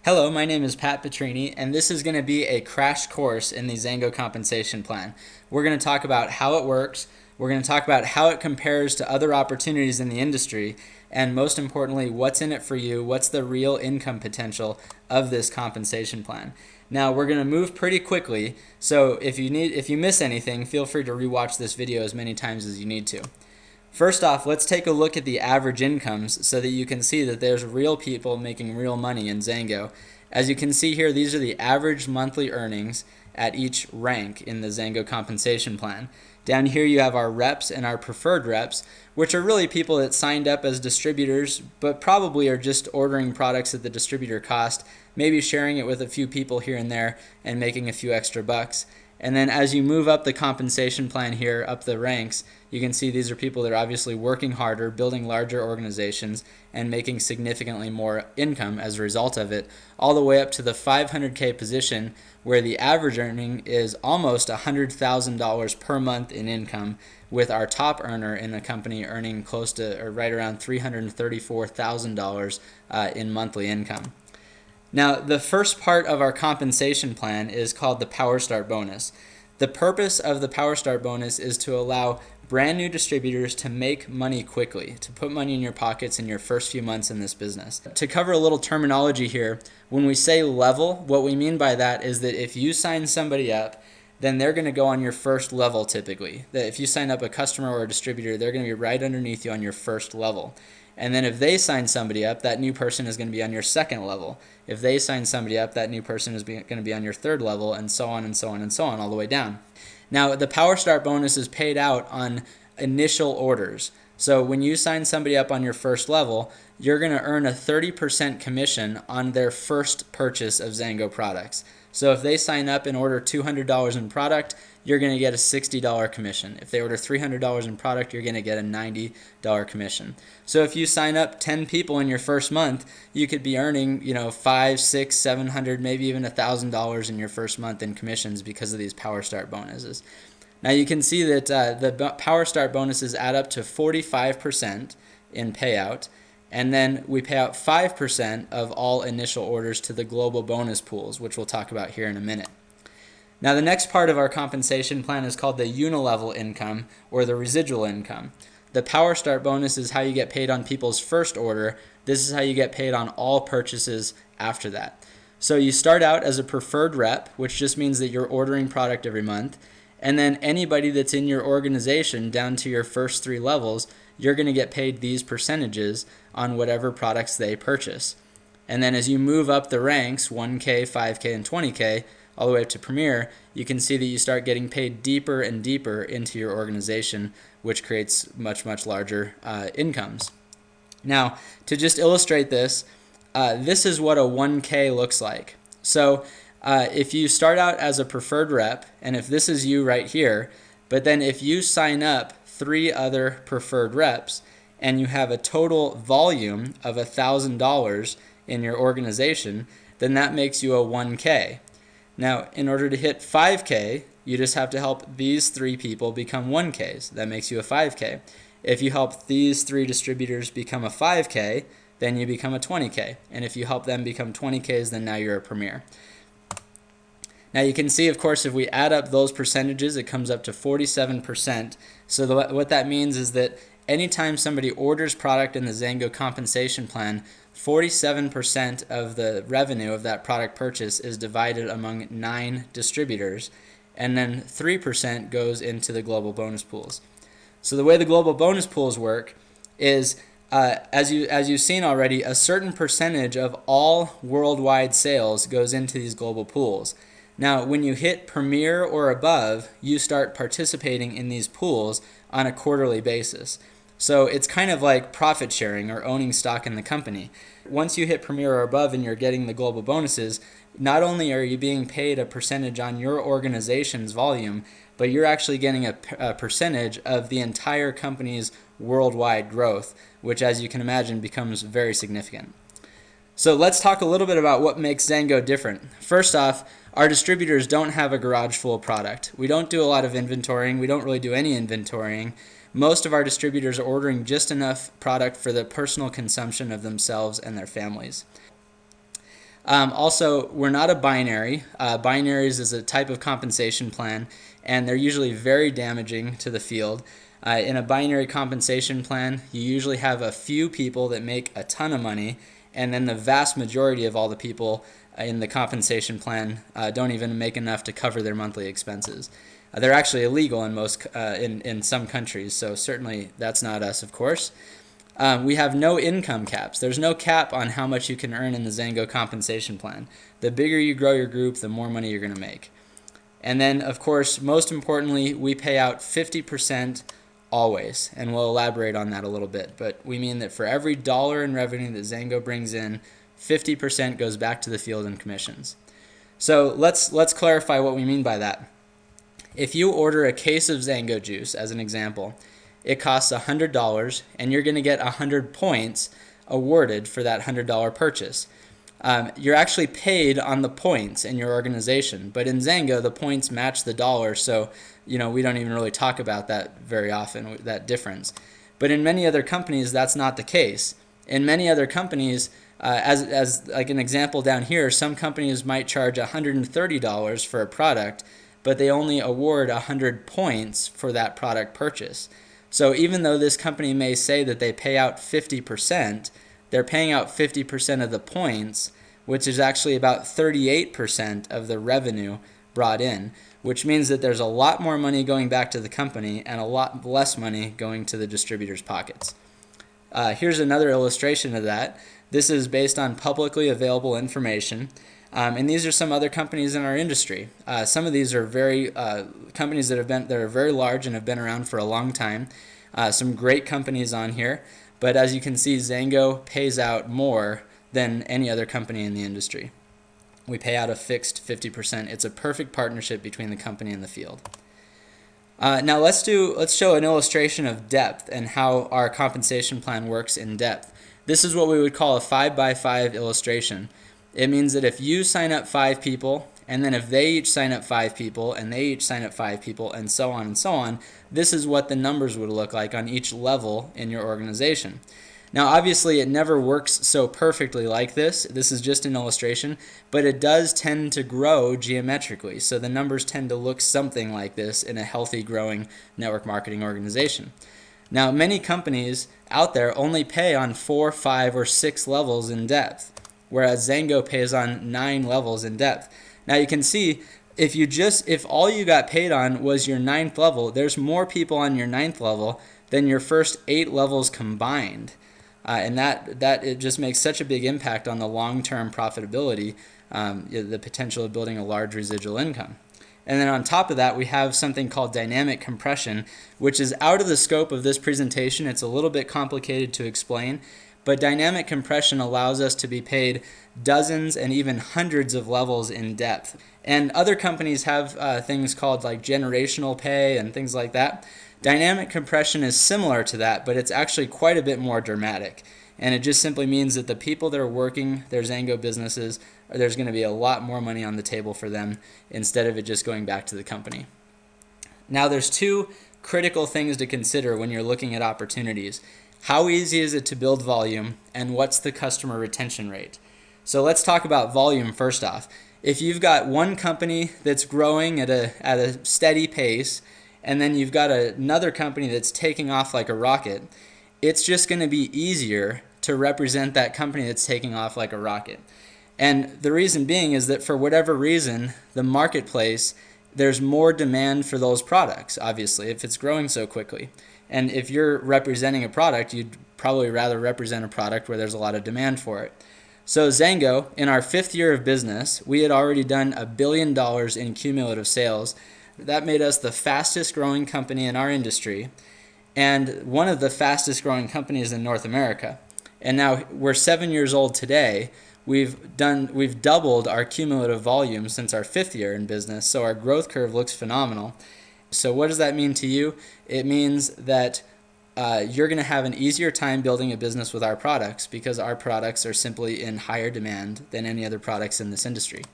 Hello, my name is Pat Petrini, and this is going to be a crash course in the XanGo compensation plan. We're going to talk about how it works, we're going to talk about how it compares to other opportunities in the industry, and most importantly, what's in it for you, what's the real income potential of this compensation plan. Now, we're going to move pretty quickly, so if you miss anything, feel free to rewatch this video as many times as you need to. First off, let's take a look at the average incomes so that you can see that there's real people making real money in XanGo. As you can see here, these are the average monthly earnings at each rank in the XanGo compensation plan. Down here you have our reps and our preferred reps, which are really people that signed up as distributors but probably are just ordering products at the distributor cost, maybe sharing it with a few people here and there and making a few extra bucks. And then as you move up the compensation plan here, up the ranks, you can see these are people that are obviously working harder, building larger organizations, and making significantly more income as a result of it, all the way up to the 500K position where the average earning is almost $100,000 per month in income, with our top earner in the company earning close to or right around $334,000 in monthly income. Now, the first part of our compensation plan is called the Power Start bonus. The purpose of the Power Start bonus is to allow brand new distributors to make money quickly, to put money in your pockets in your first few months in this business. To cover a little terminology here, when we say level, what we mean by that is that if you sign somebody up, then they're going to go on your first level typically. That if you sign up a customer or a distributor, they're going to be right underneath you on your first level. And then if they sign somebody up, that new person is going to be on your second level. If they sign somebody up, that new person is going to be on your third level, and so on and so on and so on, all the way down. Now, the Power Start bonus is paid out on initial orders. So when you sign somebody up on your first level, you're going to earn a 30% commission on their first purchase of XanGo products. So if they sign up and order $200 in product, you're going to get a $60 commission. If they order $300 in product, you're going to get a $90 commission. So if you sign up 10 people in your first month, you could be earning, $500, $600, $700, maybe even $1,000 in your first month in commissions because of these Power Start bonuses. Now you can see that the Power Start bonuses add up to 45% in payout, and then we pay out 5% of all initial orders to the global bonus pools, which we'll talk about here in a minute. Now the next part of our compensation plan is called the unilevel income, or the residual income. The Power Start bonus is how you get paid on people's first order. This is how you get paid on all purchases after that. So you start out as a preferred rep, which just means that you're ordering product every month. And then anybody that's in your organization down to your first 3 levels, you're going to get paid these percentages on whatever products they purchase. And then as you move up the ranks, 1K, 5K, and 20K, all the way up to Premier, you can see that you start getting paid deeper and deeper into your organization, which creates much, much larger incomes. Now, to just illustrate this, this is what a 1K looks like. So if you start out as a preferred rep, and if this is you right here, but then if you sign up 3 other preferred reps and you have a total volume of $1,000 in your organization, then that makes you a 1K. Now, in order to hit 5K, you just have to help these 3 people become 1Ks. That makes you a 5K. If you help these 3 distributors become a 5K, then you become a 20K. And if you help them become 20Ks, then now you're a Premier. Now you can see, of course, if we add up those percentages, it comes up to 47%. So what that means is that anytime somebody orders product in the XanGo compensation plan, 47% of the revenue of that product purchase is divided among 9 distributors, and then 3% goes into the global bonus pools. So the way the global bonus pools work is, as you've seen already, a certain percentage of all worldwide sales goes into these global pools. Now, when you hit Premier or above, you start participating in these pools on a quarterly basis. So it's kind of like profit sharing or owning stock in the company. Once you hit Premier or above and you're getting the global bonuses, not only are you being paid a percentage on your organization's volume, but you're actually getting a percentage of the entire company's worldwide growth, which, as you can imagine, becomes very significant. So let's talk a little bit about what makes XanGo different. First off, our distributors don't have a garage full of product. We don't do a lot of inventorying. We don't really do any inventorying. Most of our distributors are ordering just enough product for the personal consumption of themselves and their families. Also, we're not a binary. Binaries is a type of compensation plan, and they're usually very damaging to the field. In a binary compensation plan, you usually have a few people that make a ton of money, and then the vast majority of all the people in the compensation plan don't even make enough to cover their monthly expenses. They're actually illegal in some countries, so certainly that's not us, of course. We have no income caps. There's no cap on how much you can earn in the XanGo compensation plan. The bigger you grow your group, the more money you're going to make. And then, of course, most importantly, we pay out 50% always, and we'll elaborate on that a little bit. But we mean that for every dollar in revenue that XanGo brings in, 50% goes back to the field in commissions. So let's clarify what we mean by that. If you order a case of XanGo juice, as an example, it costs $100, and you're going to get 100 points awarded for that $100 purchase. You're actually paid on the points in your organization, but in XanGo, the points match the dollar, so we don't even really talk about that very often, that difference. But in many other companies, that's not the case. In many other companies, as like an example down here, some companies might charge $130 for a product, but they only award 100 points for that product purchase. So even though this company may say that they pay out 50%, they're paying out 50% of the points, which is actually about 38% of the revenue brought in, which means that there's a lot more money going back to the company and a lot less money going to the distributors' pockets. Here's another illustration of that. This is based on publicly available information. And these are some other companies in our industry. Some of these are companies that are very large and have been around for a long time. Some great companies on here, but as you can see, XanGo pays out more than any other company in the industry. We pay out a fixed 50%. It's a perfect partnership between the company and the field. Now let's show an illustration of depth and how our compensation plan works in depth. This is what we would call a 5x5 illustration. It means that if you sign up 5 people, and then if they each sign up 5 people, and they each sign up 5 people, and so on, this is what the numbers would look like on each level in your organization. Now obviously it never works so perfectly like this. This is just an illustration, but it does tend to grow geometrically. So the numbers tend to look something like this in a healthy growing network marketing organization. Now many companies out there only pay on 4, 5, or 6 levels in depth, whereas XanGo pays on 9 levels in depth. Now you can see if all you got paid on was your 9th level, there's more people on your 9th level than your first 8 levels combined. And that it just makes such a big impact on the long-term profitability, the potential of building a large residual income. And then on top of that, we have something called dynamic compression, which is out of the scope of this presentation. It's a little bit complicated to explain, but dynamic compression allows us to be paid dozens and even hundreds of levels in depth. And other companies have things called like generational pay and things like that. Dynamic compression is similar to that, but it's actually quite a bit more dramatic. And it just simply means that the people that are working their XanGo businesses, there's going to be a lot more money on the table for them instead of it just going back to the company. Now there's 2 critical things to consider when you're looking at opportunities. How easy is it to build volume, and what's the customer retention rate? So let's talk about volume first off. If you've got one company that's growing at a steady pace, and then you've got another company that's taking off like a rocket, it's just going to be easier to represent that company that's taking off like a rocket. And the reason being is that for whatever reason, the marketplace, there's more demand for those products, obviously, if it's growing so quickly. And if you're representing a product, you'd probably rather represent a product where there's a lot of demand for it. So XanGo, in our 5th year of business, we had already done $1 billion in cumulative sales. That made us the fastest growing company in our industry and one of the fastest growing companies in North America. And now we're 7 years old today. We've doubled our cumulative volume since our 5th year in business, so our growth curve looks phenomenal. So what does that mean to you? It means that you're going to have an easier time building a business with our products because our products are simply in higher demand than any other products in this industry.